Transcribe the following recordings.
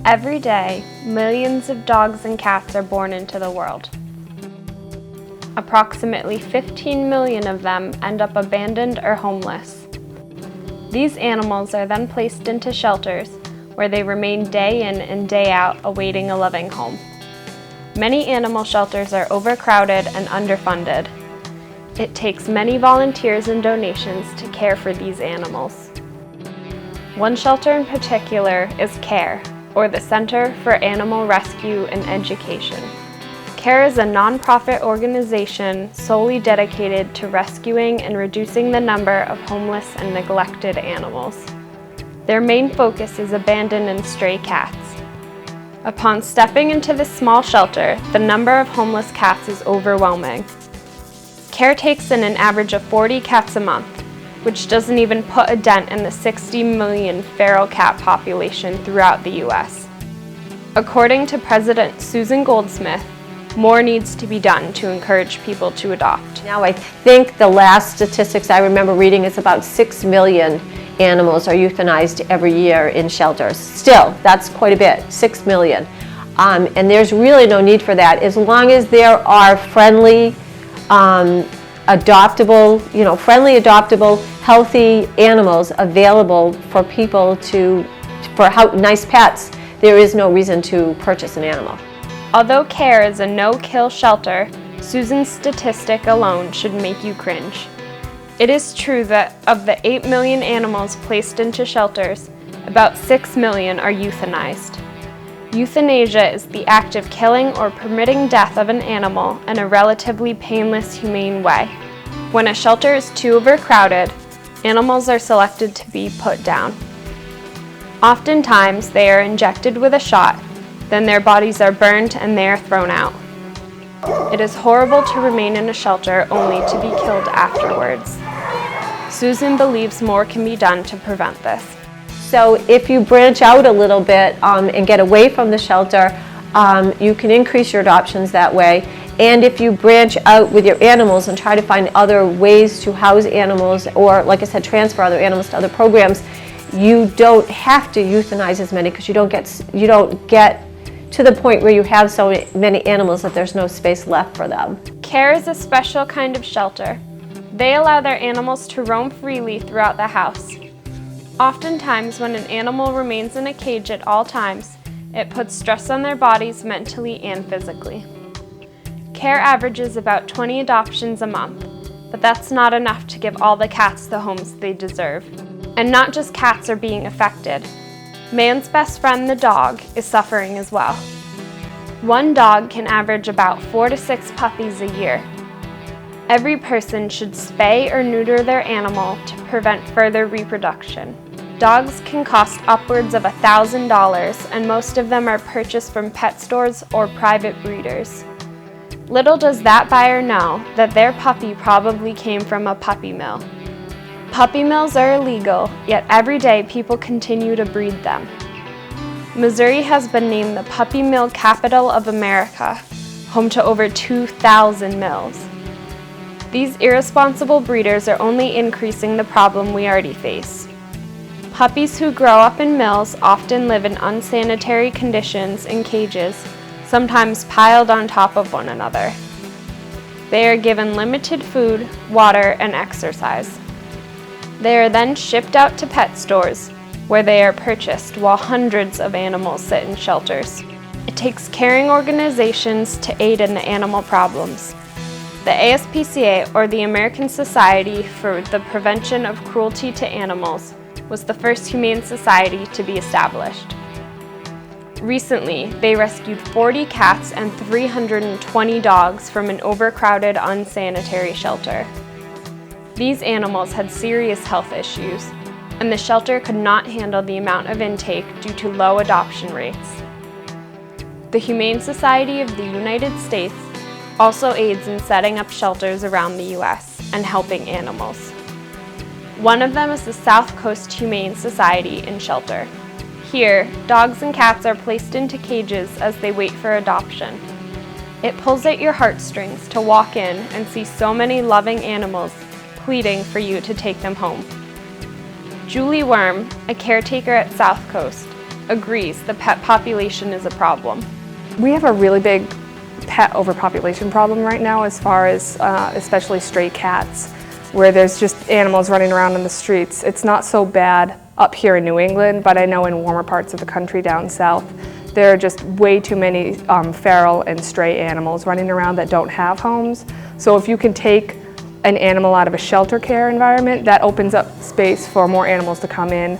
Every day, millions of dogs and cats are born into the world. Approximately 15 million of them end up abandoned or homeless. These animals are then placed into shelters where they remain day in and day out awaiting a loving home. Many animal shelters are overcrowded and underfunded. It takes many volunteers and donations to care for these animals. One shelter in particular is CARE, or the Center for Animal Rescue and Education. CARE is a nonprofit organization solely dedicated to rescuing and reducing the number of homeless and neglected animals. Their main focus is abandoned and stray cats. Upon stepping into this small shelter, the number of homeless cats is overwhelming. CARE takes in an average of 40 cats a month, which doesn't even put a dent in the 60 million feral cat population throughout the U.S. According to President Susan Goldsmith, more needs to be done to encourage people to adopt. Now I think the last statistics I remember reading is about 6 million animals are euthanized every year in shelters. Still, that's quite a bit, 6 million. And there's really no need for that as long as there are friendly, adoptable, healthy animals available for people nice pets. There is no reason to purchase an animal. Although CARE is a no-kill shelter, Susan's statistic alone should make you cringe. It is true that of the 8 million animals placed into shelters, about 6 million are euthanized. Euthanasia is the act of killing or permitting death of an animal in a relatively painless, humane way. When a shelter is too overcrowded, animals are selected to be put down. Oftentimes, they are injected with a shot, then their bodies are burned and they are thrown out. It is horrible to remain in a shelter only to be killed afterwards. Susan believes more can be done to prevent this. So if you branch out a little bit and get away from the shelter, you can increase your adoptions that way. And if you branch out with your animals and try to find other ways to house animals or, like I said, transfer other animals to other programs, you don't have to euthanize as many because you don't get to the point where you have so many animals that there's no space left for them. CARE is a special kind of shelter. They allow their animals to roam freely throughout the house. Oftentimes, when an animal remains in a cage at all times, it puts stress on their bodies mentally and physically. CARE averages about 20 adoptions a month, but that's not enough to give all the cats the homes they deserve. And not just cats are being affected. Man's best friend, the dog, is suffering as well. One dog can average about 4 to 6 puppies a year. Every person should spay or neuter their animal to prevent further reproduction. Dogs can cost upwards of $1,000, and most of them are purchased from pet stores or private breeders. Little does that buyer know that their puppy probably came from a puppy mill. Puppy mills are illegal, yet every day people continue to breed them. Missouri has been named the Puppy Mill Capital of America, home to over 2,000 mills. These irresponsible breeders are only increasing the problem we already face. Puppies who grow up in mills often live in unsanitary conditions in cages, sometimes piled on top of one another. They are given limited food, water, and exercise. They are then shipped out to pet stores, where they are purchased while hundreds of animals sit in shelters. It takes caring organizations to aid in the animal problems. The ASPCA, or the American Society for the Prevention of Cruelty to Animals, was the first humane society to be established. Recently, they rescued 40 cats and 320 dogs from an overcrowded, unsanitary shelter. These animals had serious health issues, and the shelter could not handle the amount of intake due to low adoption rates. The Humane Society of the United States also aids in setting up shelters around the U.S. and helping animals. One of them is the South Coast Humane Society in Shelter. Here, dogs and cats are placed into cages as they wait for adoption. It pulls at your heartstrings to walk in and see so many loving animals pleading for you to take them home. Julie Worm, a caretaker at South Coast, agrees the pet population is a problem. We have a really big pet overpopulation problem right now as far as especially stray cats, where there's just animals running around in the streets. It's not so bad up here in New England, but I know in warmer parts of the country down south, there are just way too many feral and stray animals running around that don't have homes. So if you can take an animal out of a shelter care environment, that opens up space for more animals to come in,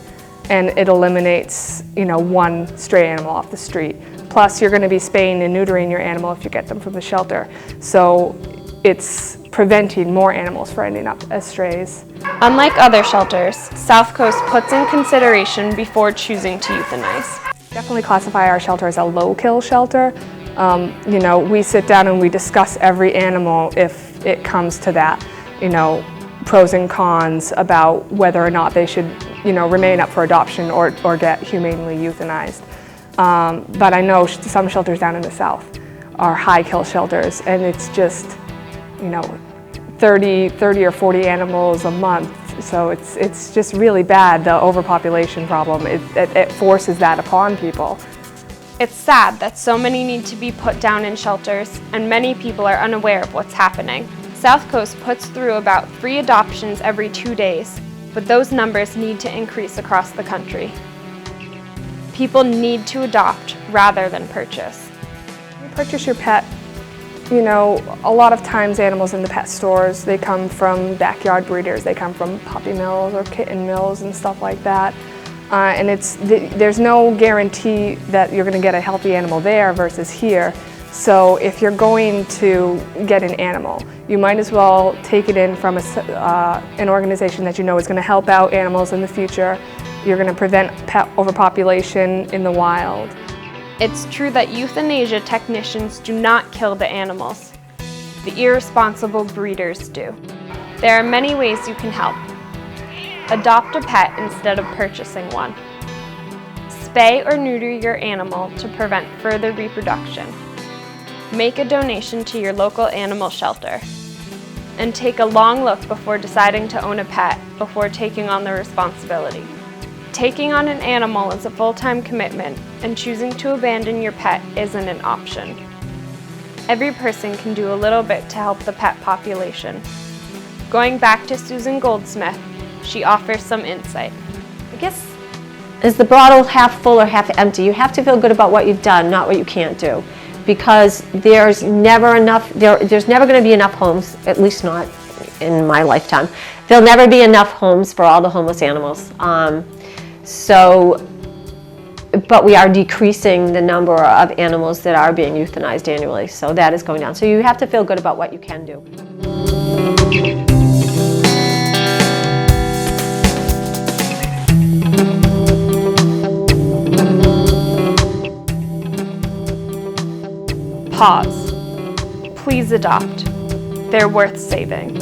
and it eliminates, one stray animal off the street. Plus, you're going to be spaying and neutering your animal if you get them from the shelter. So it's preventing more animals from ending up as strays. Unlike other shelters, South Coast puts in consideration before choosing to euthanize. Definitely classify our shelter as a low-kill shelter. We sit down and we discuss every animal if it comes to that, pros and cons about whether or not they should, remain up for adoption or get humanely euthanized. But I know some shelters down in the south are high-kill shelters, and it's just, 30 or 40 animals a month. So it's just really bad, the overpopulation problem. It forces that upon people. It's sad that so many need to be put down in shelters, and many people are unaware of what's happening. South Coast puts through about 3 adoptions every 2 days, but those numbers need to increase across the country. People need to adopt rather than purchase. You purchase your pet, a lot of times animals in the pet stores, they come from backyard breeders, they come from puppy mills or kitten mills and stuff like that. And there's no guarantee that you're going to get a healthy animal there versus here. So if you're going to get an animal, you might as well take it in from an organization that you know is going to help out animals in the future. You're going to prevent pet overpopulation in the wild. It's true that euthanasia technicians do not kill the animals. The irresponsible breeders do. There are many ways you can help. Adopt a pet instead of purchasing one. Spay or neuter your animal to prevent further reproduction. Make a donation to your local animal shelter. And take a long look before deciding to own a pet before taking on the responsibility. Taking on an animal is a full-time commitment, and choosing to abandon your pet isn't an option. Every person can do a little bit to help the pet population. Going back to Susan Goldsmith, she offers some insight. I guess, is the bottle half full or half empty? You have to feel good about what you've done, not what you can't do. Because there's never going to be enough homes, at least not in my lifetime. There'll never be enough homes for all the homeless animals. But we are decreasing the number of animals that are being euthanized annually. So that is going down. So you have to feel good about what you can do. Pause. Please adopt. They're worth saving.